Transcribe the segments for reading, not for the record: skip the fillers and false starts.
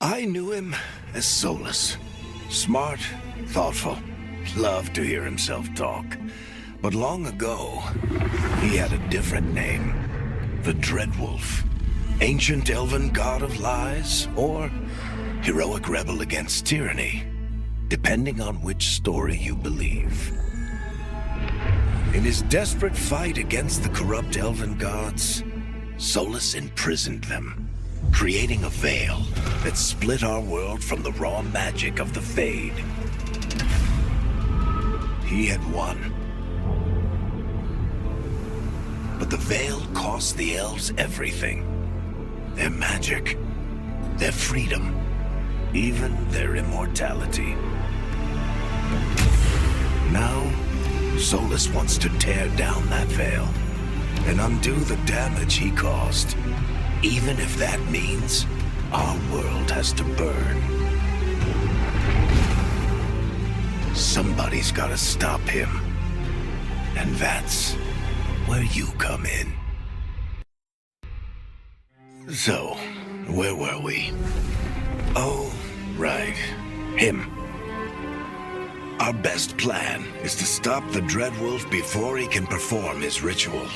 I knew him as Solus. Smart, thoughtful, loved to hear himself talk. But long ago, he had a different name. The Dreadwolf. Ancient elven god of lies, or heroic rebel against tyranny, depending on which story you believe. In his desperate fight against the corrupt elven gods, Solus imprisoned them, creating a veil that split our world from the raw magic of the Fade. He had won. But the veil cost the elves everything. Their magic, their freedom, even their immortality. Now, Solus wants to tear down that veil and undo the damage he caused, even if that means our world has to burn. Somebody's gotta stop him, and that's where you come in. So, where were we? Oh, right. Him. Our best plan is to stop the Dreadwolf before he can perform his ritual.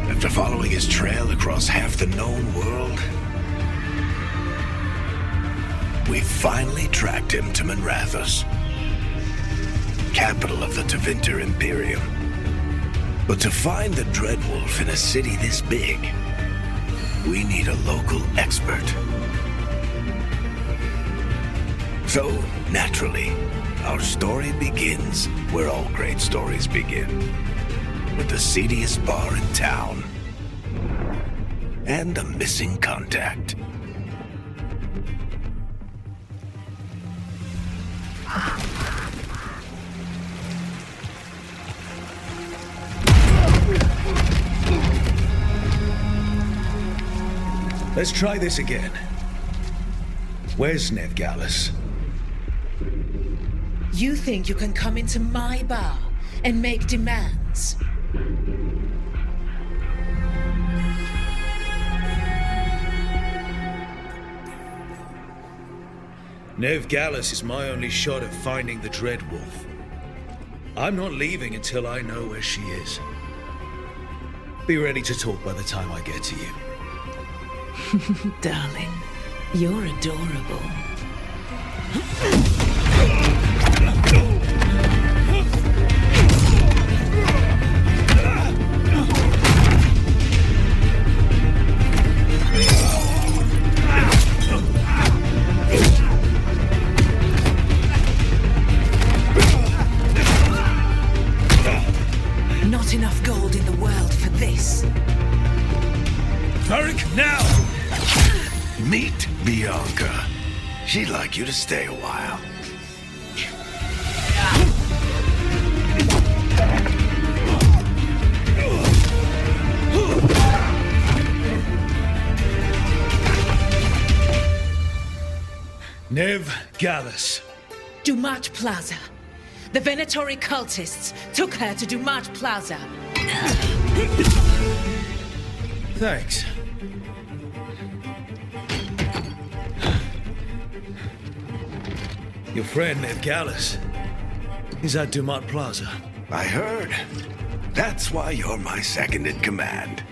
After following his trail across half the known world, we finally tracked him to Manrathus, capital of the Tevinter Imperium. But to find the Dreadwolf in a city this big, we need a local expert. So, naturally, our story begins where all great stories begin, with the seediest bar in town and a missing contact. Let's try this again. Where's Veilguard? You think you can come into my bar and make demands? Veilguard is my only shot at finding the Dreadwolf. I'm not leaving until I know where she is. Be ready to talk by the time I get to you. Darling, you're adorable. Not enough gold in the world for this. Varric, now! Meet Bianca. She'd like you to stay a while. Veilguard. Dumat Plaza. The Venatori cultists took her to Dumat Plaza. Thanks. Your friend Veilguard is at Dumat Plaza. I heard. That's why you're my second in command.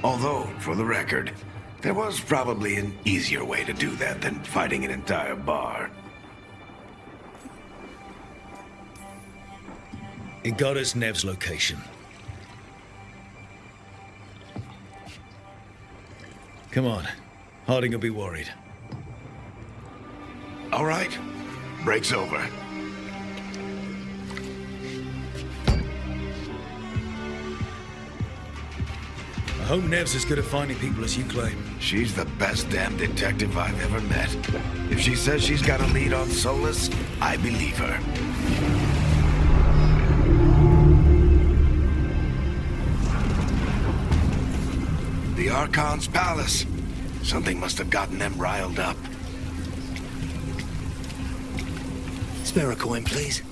Although, for the record, there was probably an easier way to do that than fighting an entire bar. It got us Nev's location. Come on. Harding will be worried. All right. Break's over. I hope Nev's as good at finding people as you claim. She's the best damn detective I've ever met. If she says she's got a lead on Solus, I believe her. The Archon's palace. Something must have gotten them riled up. Spare a coin, please.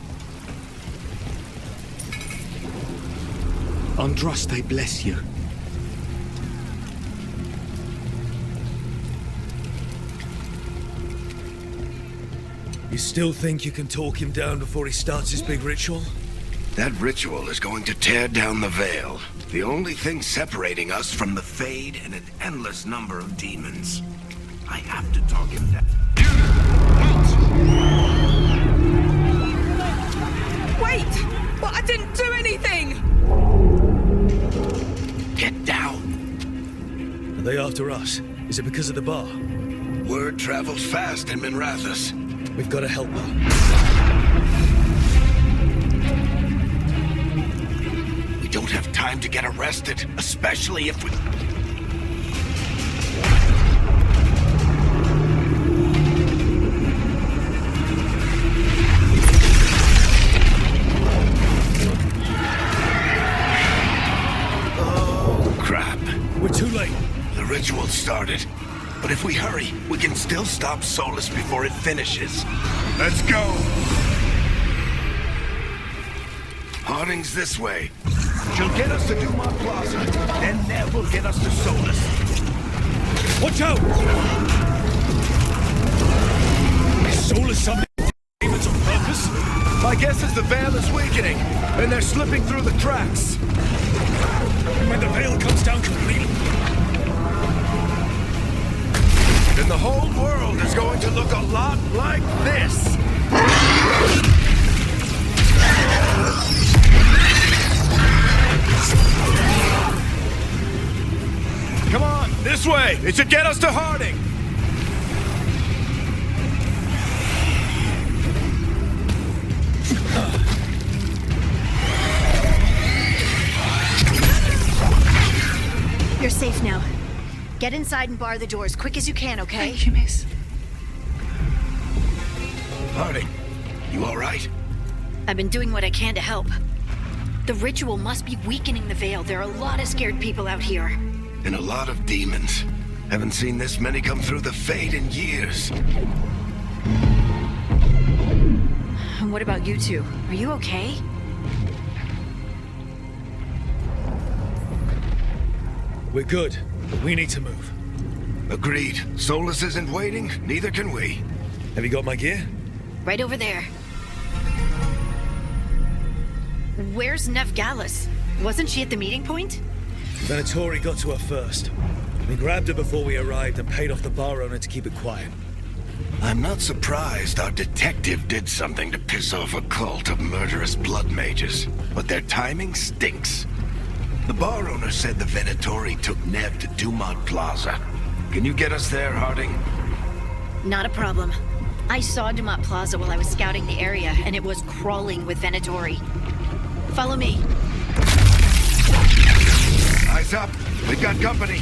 Andraste bless you. You still think you can talk him down before he starts his big ritual? That ritual is going to tear down the Veil. The only thing separating us from the Fade and an endless number of demons. I have to talk him down. Wait! But I didn't do anything! Get down. Are they after us? Is it because of the bar? Word travels fast in Minrathous. We've got to help her. We don't have time to get arrested, especially if we... Oh, crap. We're too late. The ritual started. But if we hurry, we can still stop Solus before it finishes. Let's go! Harding's this way. She'll get us to Dumont Plaza, then Nev will get us to Solus. Watch out! Is Solus summoning demons on purpose? My guess is the Veil is weakening, and they're slipping through the cracks. When the Veil comes down completely, then the whole world is going to look a lot like this. Come on, this way. It should get us to Harding. You're safe now. Get inside and bar the doors quick as you can, okay? Thank you, miss. Harding, you all right? I've been doing what I can to help. The ritual must be weakening the Veil. There are a lot of scared people out here. And a lot of demons. Haven't seen this many come through the Fade in years. And what about you two? Are you okay? we're good. We need to move. Agreed. Solus isn't waiting, neither can we. Have you got my gear? Right over there. Where's Nev Gallus? Wasn't she at the meeting point? Venatori got to her first. We grabbed her before we arrived and paid off the bar owner to keep it quiet. I'm not surprised our detective did something to piss off a cult of murderous blood mages, but their timing stinks. The bar owner said the Venatori took Nev to Dumont Plaza. Can you get us there, Harding? Not a problem. I saw Dumont Plaza while I was scouting the area, and it was crawling with Venatori. Follow me. Eyes up. We've got company.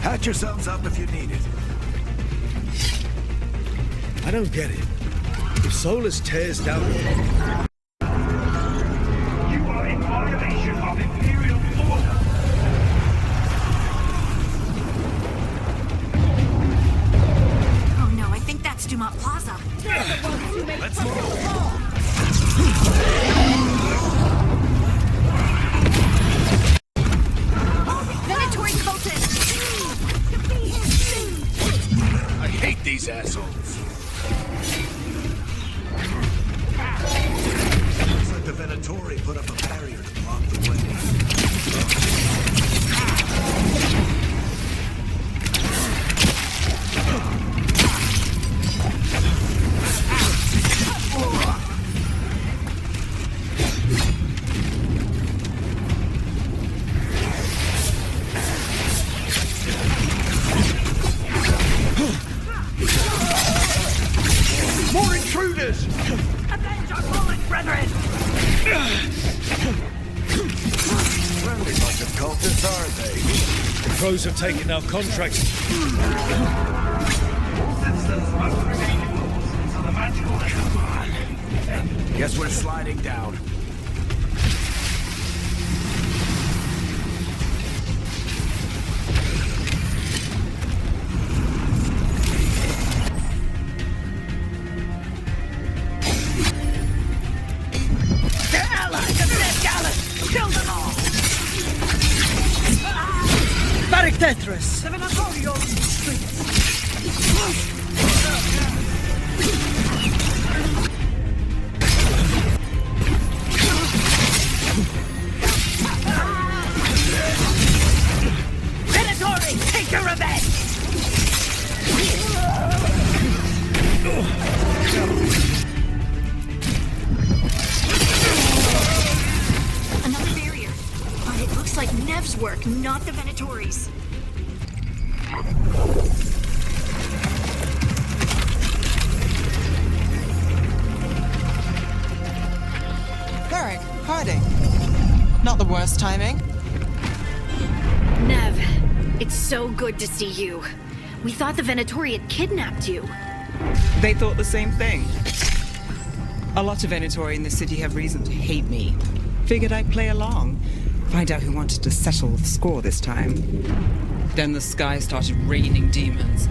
Patch yourselves up if you need it. I don't get it. If Solus tears down... You are in violation of Imperial order. Oh no, I think that's Dumont Plaza. Let's move. These assholes. Looks like the Venatori put up a barrier to block the way. More intruders! Avenge our fallen brethren! Friendly bunch of cultists, aren't they? The crows have taken our contract. All citizens must remain indoors until the magical... Come on. Guess we're sliding down. They're allies of Ned Gallus! Kill them all! ShepardXGaming! The Venatorial retreats! Venatori, take your revenge! Another barrier. But it looks like Nev's work, not the Venatori's. Varric, hiding. Not the worst timing. Nev, it's so good to see you. We thought the Venatori had kidnapped you. They thought the same thing. A lot of Venatori in the city have reason to hate me. Figured I'd play along. Find out who wanted to settle the score this time. Then the sky started raining demons.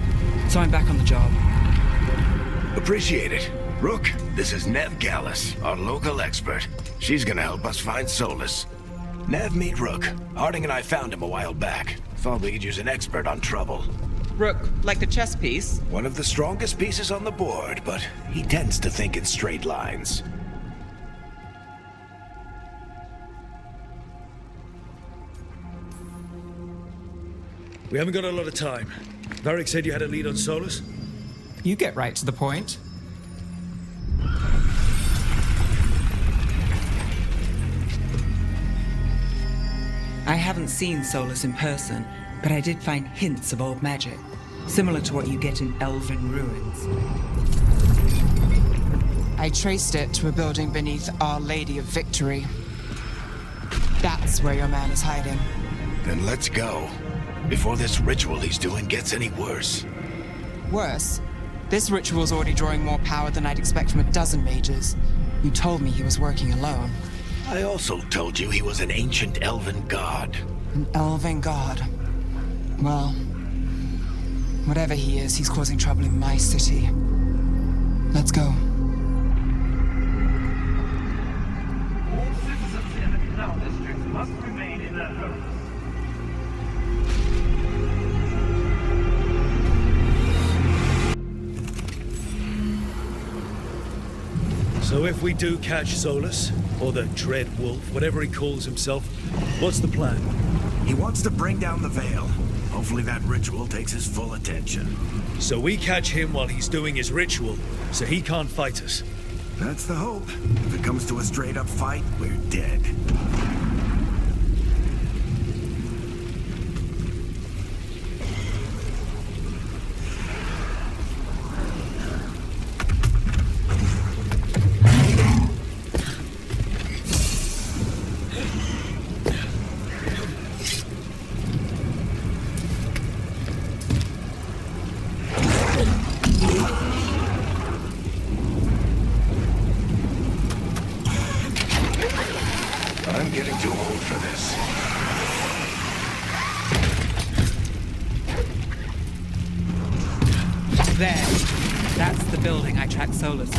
So I'm back on the job. Appreciate it. Rook, this is Nev Gallus, our local expert. She's gonna help us find Solus. Nev, meet Rook. Harding and I found him a while back. Thought we could use an expert on trouble. Rook, like the chess piece? One of the strongest pieces on the board, but he tends to think in straight lines. We haven't got a lot of time. Varric said you had a lead on Solus? You get right to the point. I haven't seen Solus in person, but I did find hints of old magic, similar to what you get in elven ruins. I traced it to a building beneath Our Lady of Victory. That's where your man is hiding. Then let's go. Before this ritual he's doing gets any worse. Worse, this ritual's already drawing more power than I'd expect from a dozen mages. You told me he was working alone. I also told you he was an ancient elven god. An elven god. Well, whatever he is, he's causing trouble in my city. Let's go. All citizens in the canal district must remain in their homes. So if we do catch Solus, or the Dread Wolf, whatever he calls himself, what's the plan? He wants to bring down the Veil. Hopefully that ritual takes his full attention. So we catch him while he's doing his ritual, so he can't fight us. That's the hope. If it comes to a straight-up fight, we're dead. I'm getting too old for this. There. That's the building I tracked Solus to.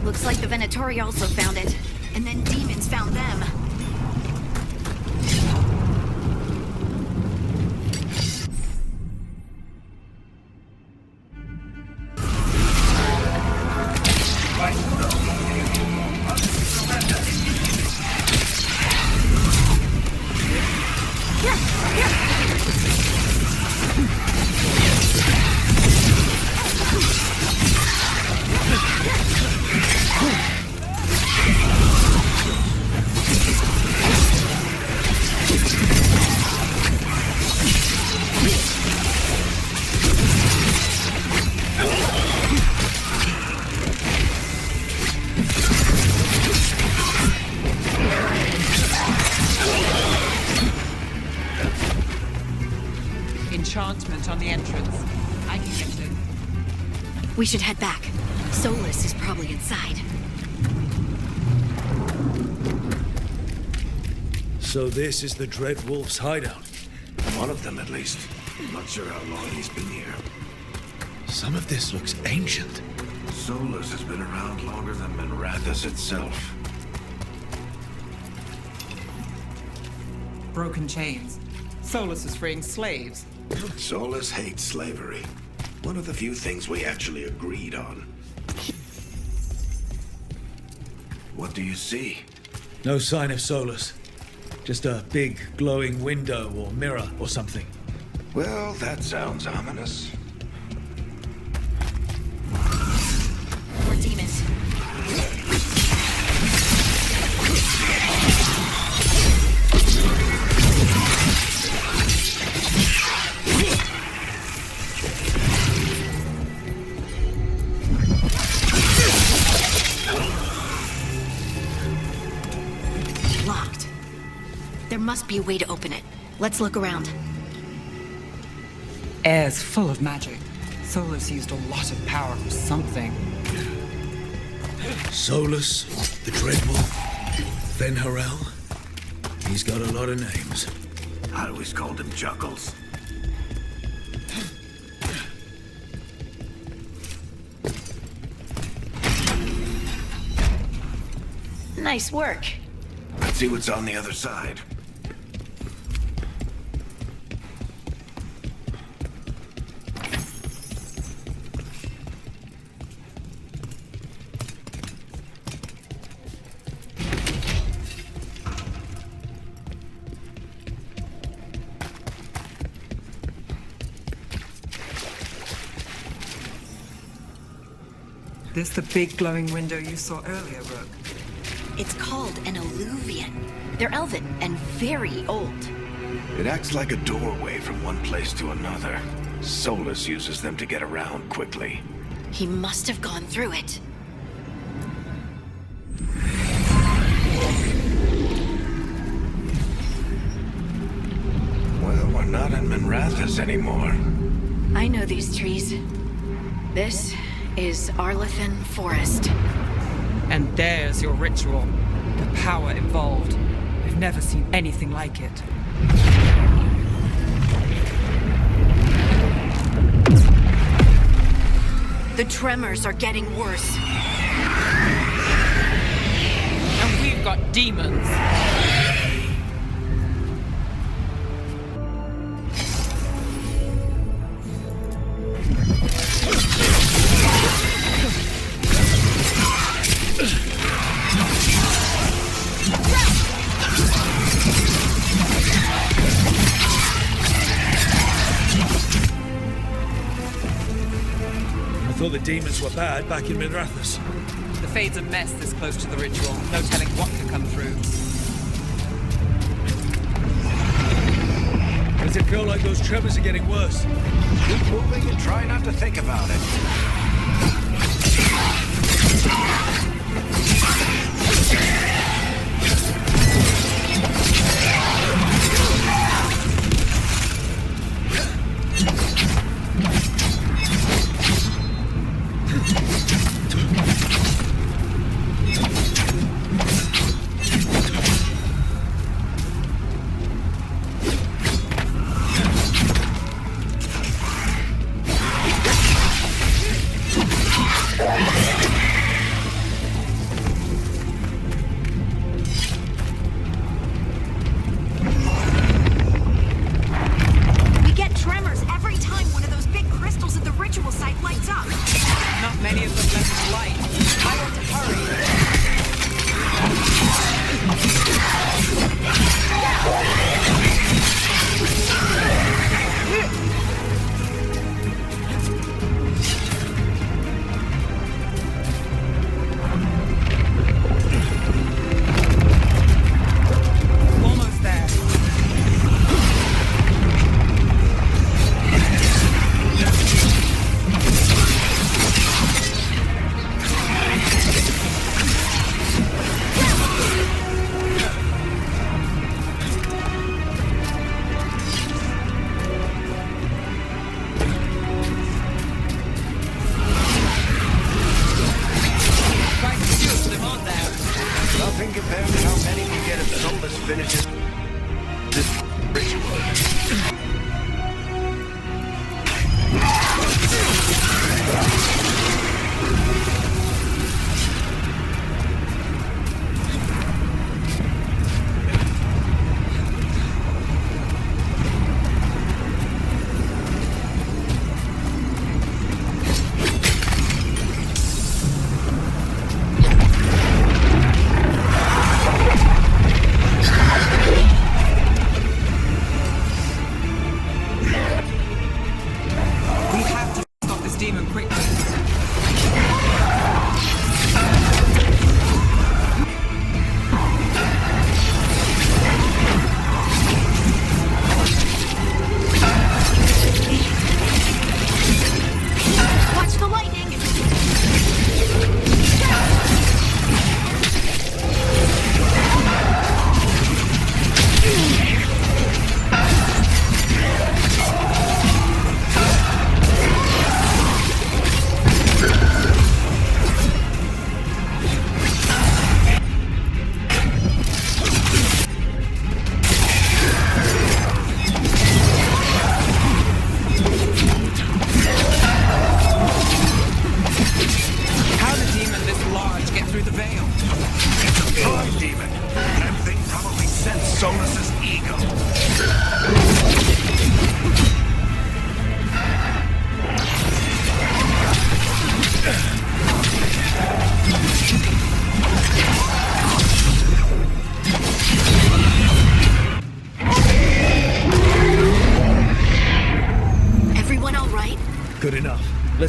Looks like the Venatori also found it. And then demons found them. enchantment on the entrance. I can get it. We should head back. Solus is probably inside. So this is the Dread Wolf's hideout. One of them, at least. Not sure how long he's been here. Some of this looks ancient. Solus has been around longer than Minrathous itself. Broken chains. Solus is freeing slaves. Solus hates slavery. One of the few things we actually agreed on. What do you see? No sign of Solus. Just a big glowing window or mirror or something. Well, that sounds ominous. More demons. Locked. There must be a way to open it. Let's look around. Air's full of magic. Solus used a lot of power for something. Solus, the Dread Wolf, Venharel. He's got a lot of names. I always called him Chuckles. Nice work. Let's see what's on the other side. This the big glowing window you saw earlier, Rook? It's called an alluvian. They're elven and very old. It acts like a doorway from one place to another. Solus uses them to get around quickly. He must have gone through it. Well, we're not in Minrathous anymore. I know these trees. This is Arlethan Forest. And there's your ritual. The power involved. I've never seen anything like it. The tremors are getting worse. And we've got demons. I thought the demons were bad back in Minrathous. The Fade's a mess this close to the ritual. No telling what could come through. Does it feel like those tremors are getting worse? Keep moving and try not to think about it.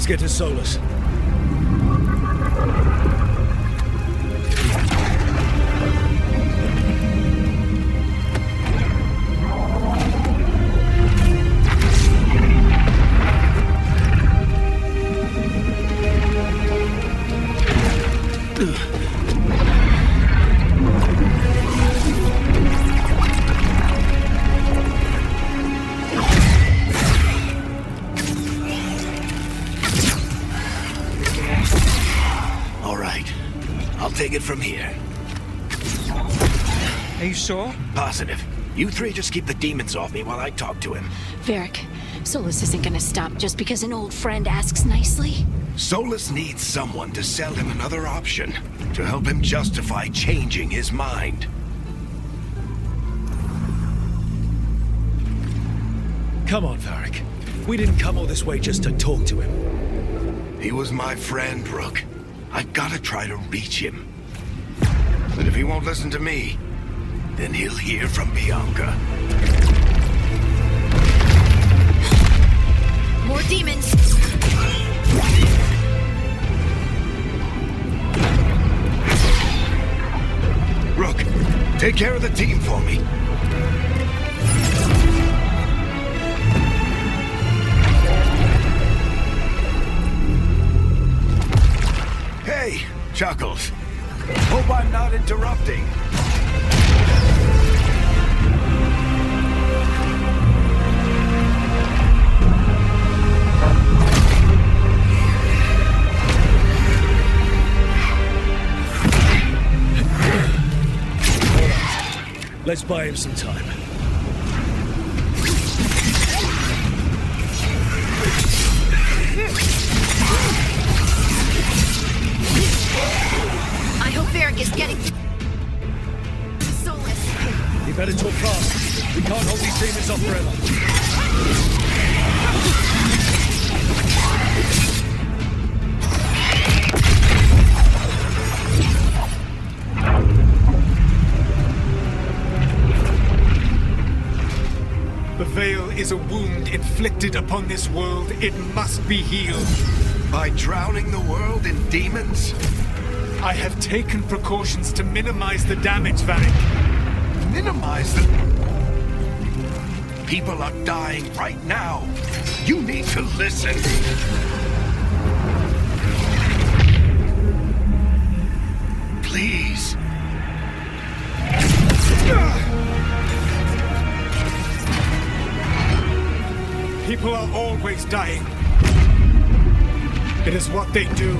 get to Solus. Take it from here. Are you sure? Positive. You three just keep the demons off me while I talk to him. Varric, Solus isn't gonna stop just because an old friend asks nicely. Solus needs someone to sell him another option, to help him justify changing his mind. Come on, Varric. We didn't come all this way just to talk to him. He was my friend, Rook. I've gotta try to reach him. But if he won't listen to me, then he'll hear from Bianca. More demons! Rook, take care of the team for me. Hey, Chuckles. Hope I'm not interrupting. Let's buy him some time. I hope Varric is getting... Solus. You better talk fast. We can't hold these demons off forever. The Veil is a wound inflicted upon this world. It must be healed. By drowning the world in demons? I have taken precautions to minimize the damage, Varric. Minimize them? People are dying right now. You need to listen. Please. People are always dying. It is what they do.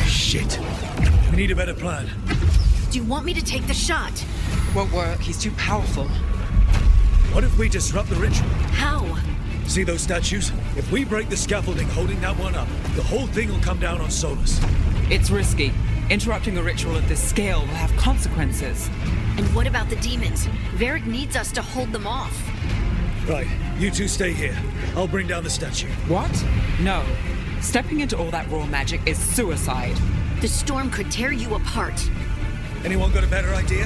Shit. We need a better plan. Do you want me to take the shot? Won't work. He's too powerful. What if we disrupt the ritual? How? See those statues? If we break the scaffolding holding that one up, the whole thing will come down on Solus. It's risky. Interrupting a ritual at this scale will have consequences. And what about the demons? Varric needs us to hold them off. Right, you two stay here. I'll bring down the statue. What? No. Stepping into all that raw magic is suicide. The storm could tear you apart. Anyone got a better idea?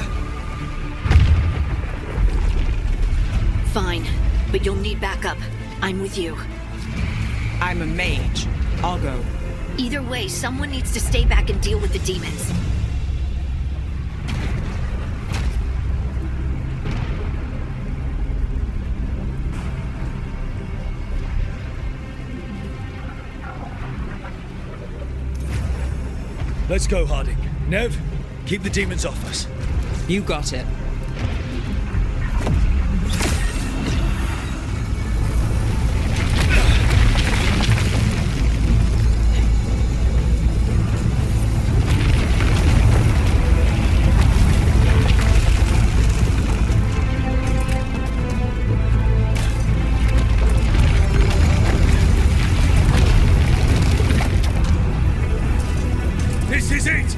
Fine, but you'll need backup. I'm with you. I'm a mage. I'll go. Either way, someone needs to stay back and deal with the demons. Let's go, Harding. Nev, keep the demons off us. You got it. This is it!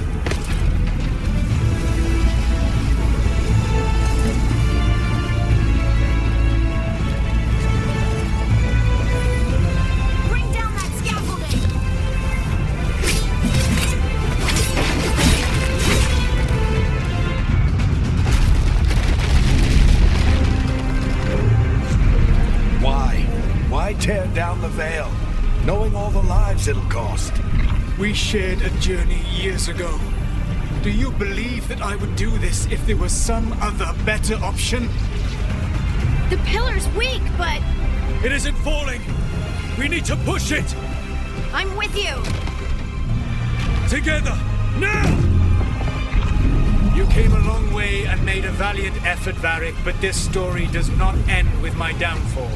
tear down the Veil, knowing all the lives it'll cost. We shared a journey years ago. Do you believe that I would do this if there was some other better option? The pillar's weak, but It isn't falling! We need to push it! I'm with you. Together! Now! You came a long way and made a valiant effort, Varric, but this story does not end with my downfall.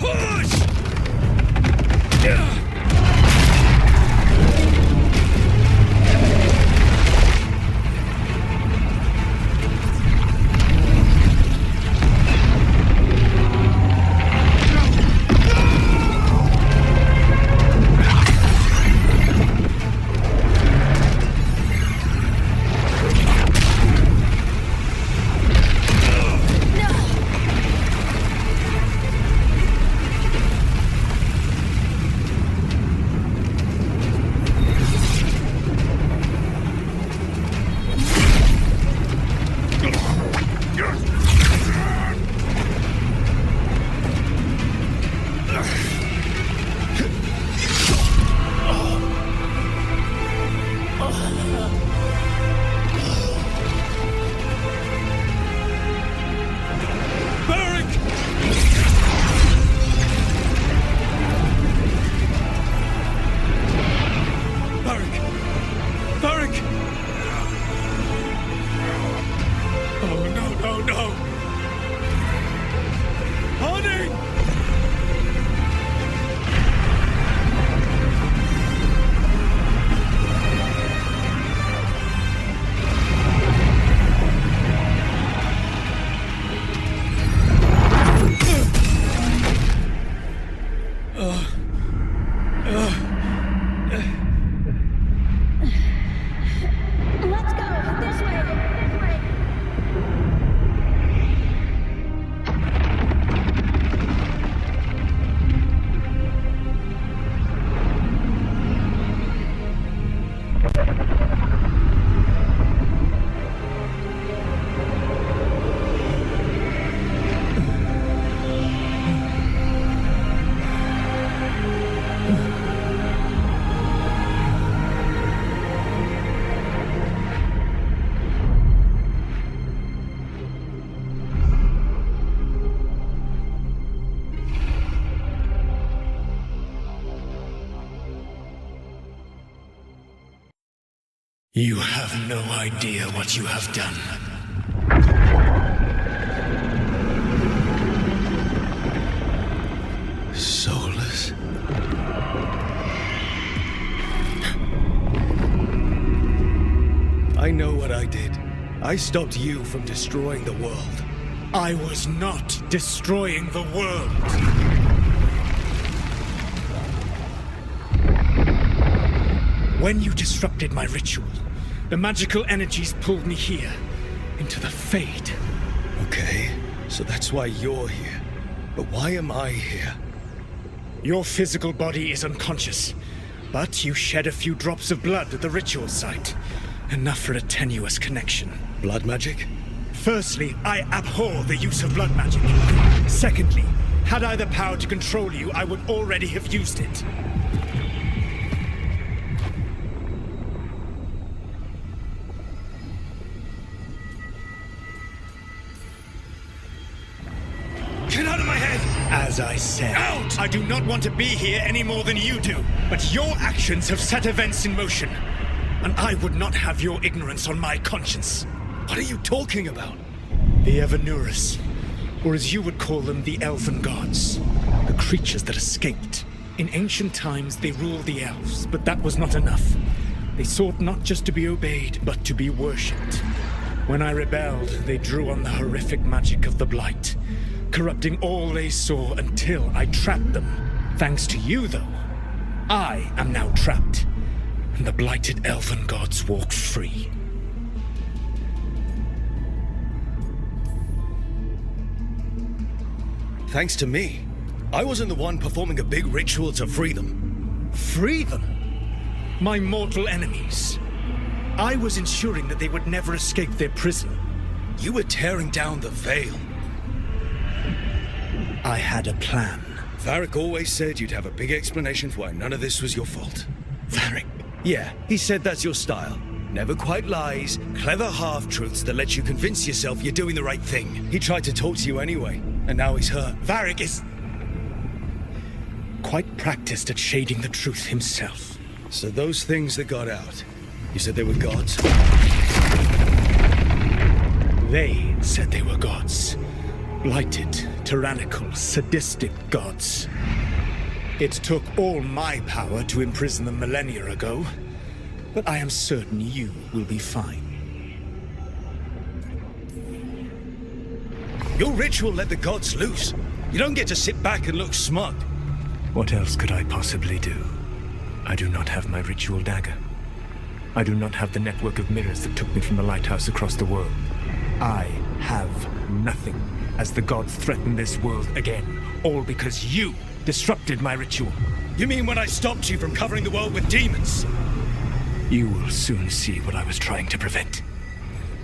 Push! Let's go. This way. This way. You have no idea what you have done. Soulless? I know what I did. I stopped you from destroying the world. I was not destroying the world. When you disrupted my ritual, the magical energies pulled me here, into the Fade. Okay, so that's why you're here. But why am I here? Your physical body is unconscious, but you shed a few drops of blood at the ritual site. Enough for a tenuous connection. Blood magic? Firstly, I abhor the use of blood magic. Secondly, had I the power to control you, I would already have used it. Get out of my head! As I said, Out! I do not want to be here any more than you do. But your actions have set events in motion. And I would not have your ignorance on my conscience. What are you talking about? The Evanurus, or as you would call them, the Elven Gods. The creatures that escaped. In ancient times, they ruled the elves, but that was not enough. They sought not just to be obeyed, but to be worshipped. When I rebelled, they drew on the horrific magic of the Blight, corrupting all they saw until I trapped them. Thanks to you, though, I am now trapped, and the blighted Elven Gods walk free. Thanks to me. I wasn't the one performing a big ritual to free them. Free them? My mortal enemies. I was ensuring that they would never escape their prison. You were tearing down the Veil. I had a plan. Varric always said you'd have a big explanation for why none of this was your fault. Varric, Yeah, he said that's your style. Never quite lies, clever half-truths that let you convince yourself you're doing the right thing. He tried to talk to you anyway, and now he's hurt. Varric is quite practiced at shading the truth himself. So those things that got out, you said they were gods? They said they were gods. Blighted, tyrannical, sadistic gods. It took all my power to imprison them millennia ago, but I am certain you will be fine. Your ritual let the gods loose. You don't get to sit back and look smug. What else could I possibly do? I do not have my ritual dagger. I do not have the network of mirrors that took me from the lighthouse across the world. I have nothing as the gods threaten this world again, all because you disrupted my ritual. You mean when I stopped you from covering the world with demons? You will soon see what I was trying to prevent.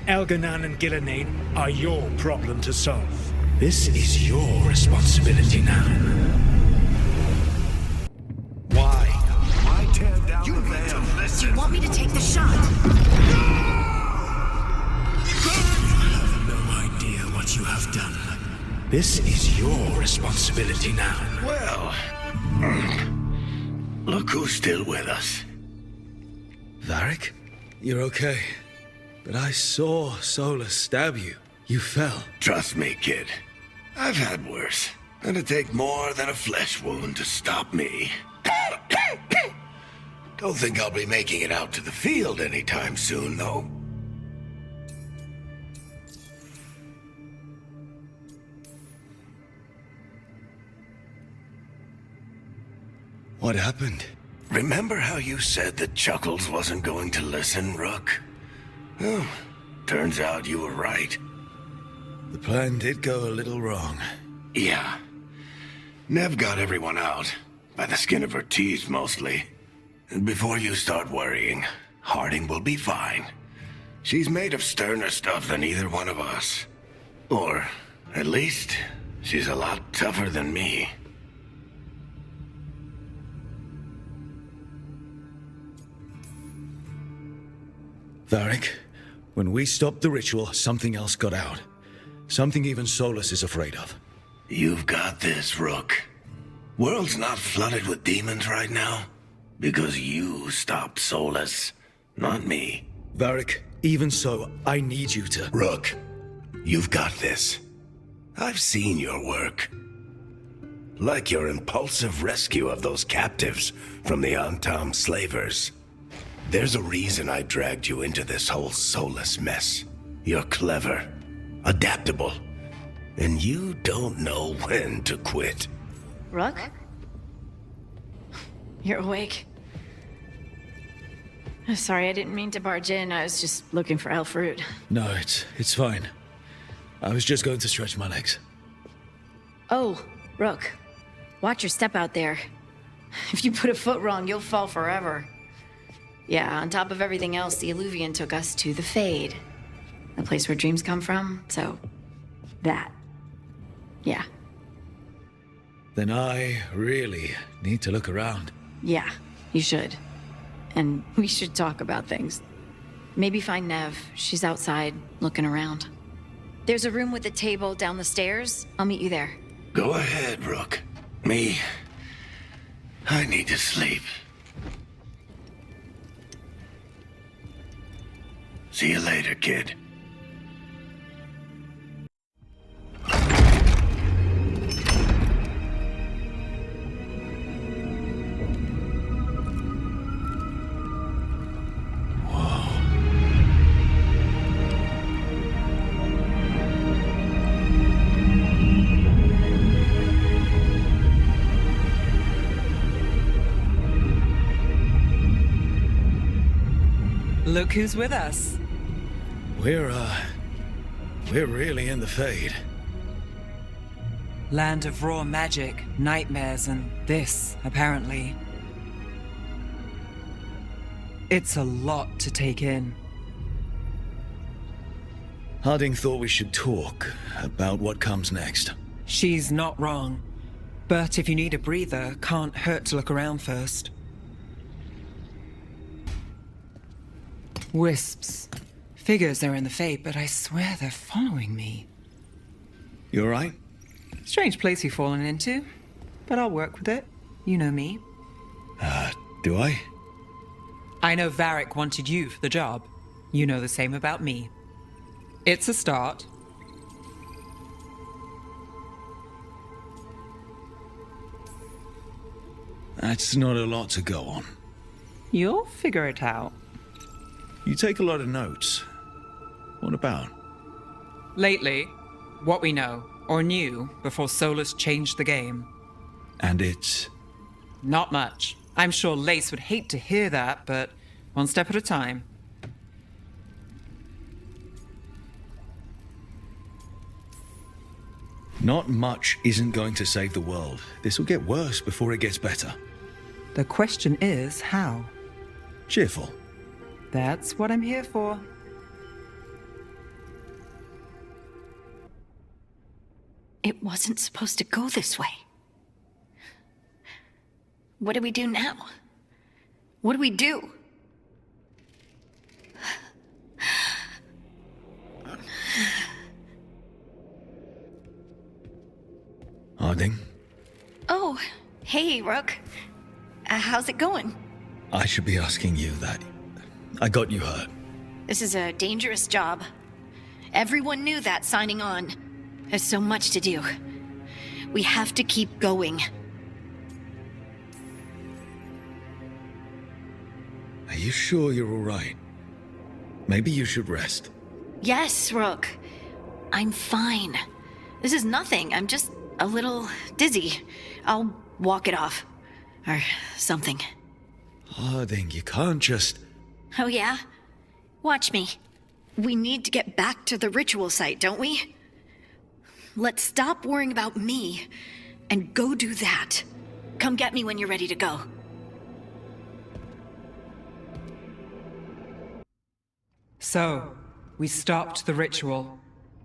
Elganan and Gillenane are your problem to solve. This is your responsibility now. Why? Why tear down the veil? Do you want me to take the shot? No idea what you have done. This is your responsibility now. Well, look who's still with us. Varric? You're okay. But I saw Solus stab you. You fell. Trust me, kid. I've had worse. And it'd take more than a flesh wound to stop me. Don't think I'll be making it out to the field anytime soon, though. What happened? Remember how you said that Chuckles wasn't going to listen, Rook? Well, turns out you were right. The plan did go a little wrong. Yeah. Nev got everyone out. By the skin of her teeth, mostly. And before you start worrying, Harding will be fine. She's made of sterner stuff than either one of us. Or, at least, she's a lot tougher than me. Varric, when we stopped the ritual, something else got out. Something even Solus is afraid of. You've got this, Rook. World's not flooded with demons right now. Because you stopped Solus, not me. Varric, even so, I need you to... Rook, you've got this. I've seen your work. Like your impulsive rescue of those captives from the Antam slavers. There's a reason I dragged you into this whole Solus mess. You're clever, adaptable, and you don't know when to quit. Rook? You're awake. Sorry, I didn't mean to barge in. I was just looking for elf fruit. No, it's fine. I was just going to stretch my legs. Oh, Rook. Watch your step out there. If you put a foot wrong, you'll fall forever. Yeah, on top of everything else, the Illuvian took us to the Fade. The place where dreams come from, so... that. Yeah. Then I really need to look around. Yeah, you should. And we should talk about things. Maybe find Nev. She's outside, looking around. There's a room with a table down the stairs. I'll meet you there. Go ahead, Rook. Me, I need to sleep. See you later, kid. Look who's with us. We're really in the Fade. Land of raw magic, nightmares, and this, apparently. It's a lot to take in. Harding thought we should talk about what comes next. She's not wrong. But if you need a breather, can't hurt to look around first. Wisps. Figures they're in the Fade, but I swear they're following me. You alright? Strange place you've fallen into, but I'll work with it. You know me. Do I? I know Varric wanted you for the job. You know the same about me. It's a start. That's not a lot to go on. You'll figure it out. You take a lot of notes. What about? Lately, what we know, or knew, before Solus changed the game. And it's... Not much. I'm sure Lace would hate to hear that, but one step at a time. Not much isn't going to save the world. This will get worse before it gets better. The question is, how? Cheerful. That's what I'm here for. It wasn't supposed to go this way. What do we do now? What do we do? Harding? Oh, hey, Rook. How's it going? I should be asking you that. I got you hurt. This is a dangerous job. Everyone knew that signing on. There's so much to do. We have to keep going. Are you sure you're all right? Maybe you should rest. Yes, Rook. I'm fine. This is nothing. I'm just a little dizzy. I'll walk it off. Or something. Harding, you can't just... Oh, yeah? Watch me. We need to get back to the ritual site, don't we? Let's stop worrying about me and go do that. Come get me when you're ready to go. So, we stopped the ritual.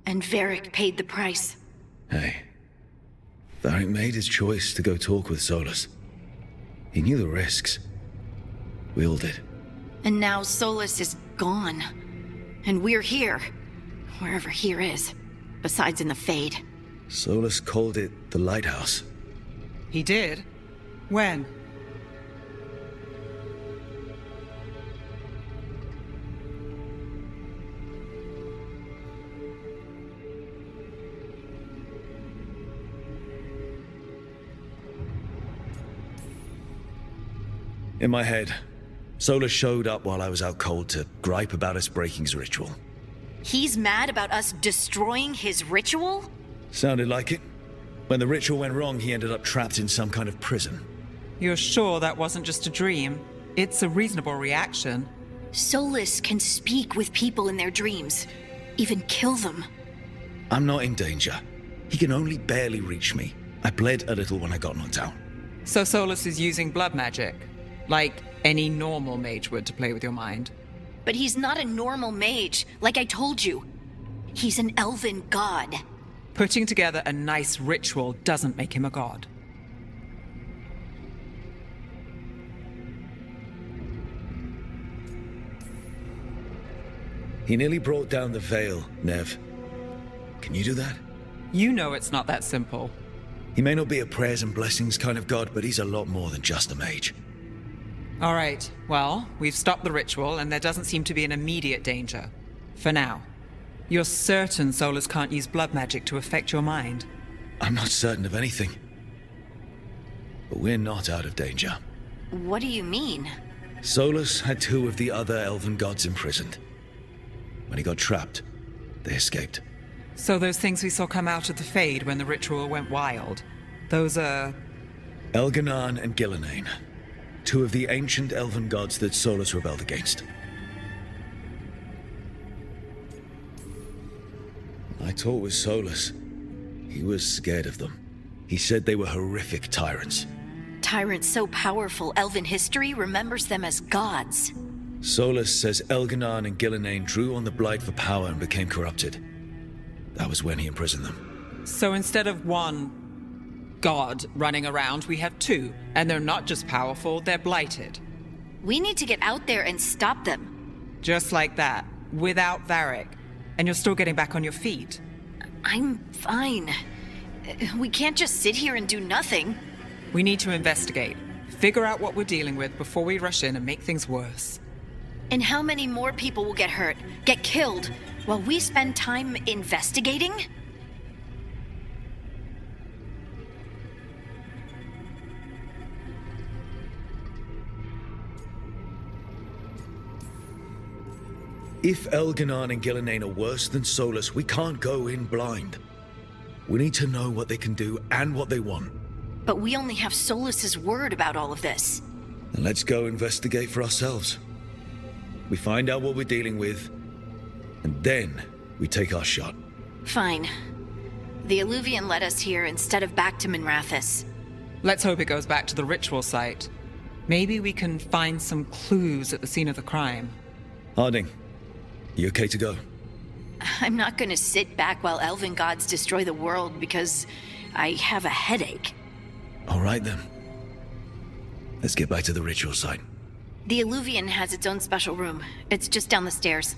And Varric paid the price. Hey. Varric made his choice to go talk with Solus. He knew the risks. We all did. And now Solus is gone. And we're here. Wherever here is. Besides in the Fade. Solus called it the Lighthouse. He did? When? In my head, Solus showed up while I was out cold to gripe about us breaking his ritual. He's mad about us destroying his ritual? Sounded like it. When the ritual went wrong, he ended up trapped in some kind of prison. You're sure that wasn't just a dream? It's a reasonable reaction. Solus can speak with people in their dreams. Even kill them. I'm not in danger. He can only barely reach me. I bled a little when I got knocked out. So Solus is using blood magic? Like any normal mage would to play with your mind? But he's not a normal mage, like I told you. He's an elven god. Putting together a nice ritual doesn't make him a god. He nearly brought down the Veil, Nev. Can you do that? You know it's not that simple. He may not be a prayers and blessings kind of god, but he's a lot more than just a mage. All right, well, we've stopped the ritual, and there doesn't seem to be an immediate danger. For now. You're certain Solus can't use blood magic to affect your mind? I'm not certain of anything. But we're not out of danger. What do you mean? Solus had 2 of the other elven gods imprisoned. When he got trapped, they escaped. So those things we saw come out of the Fade when the ritual went wild, those are... Elganan and Gillenane. 2 of the ancient elven gods that Solus rebelled against. I talked with Solus. He was scared of them. He said they were horrific tyrants. Tyrants so powerful, elven history remembers them as gods. Solus says Elganan and Gillenane drew on the Blight for power and became corrupted. That was when he imprisoned them. So instead of one god running around, we have two. And they're not just powerful, they're blighted. We need to get out there and stop them. Just like that, without Varric. And you're still getting back on your feet. I'm fine. We can't just sit here and do nothing. We need to investigate. Figure out what we're dealing with before we rush in and make things worse. And how many more people will get hurt, get killed, while we spend time investigating? If Elganon and Gillenane are worse than Solus, we can't go in blind. We need to know what they can do and what they want. But we only have Solus's word about all of this. And let's go investigate for ourselves. We find out what we're dealing with, and then we take our shot. Fine. The Illuvian led us here instead of back to Minrathous. Let's hope it goes back to the ritual site. Maybe we can find some clues at the scene of the crime. Harding, you okay to go? I'm not gonna sit back while elven gods destroy the world because I have a headache. All right then. Let's get back to the ritual site. The Illuvian has its own special room. It's just down the stairs.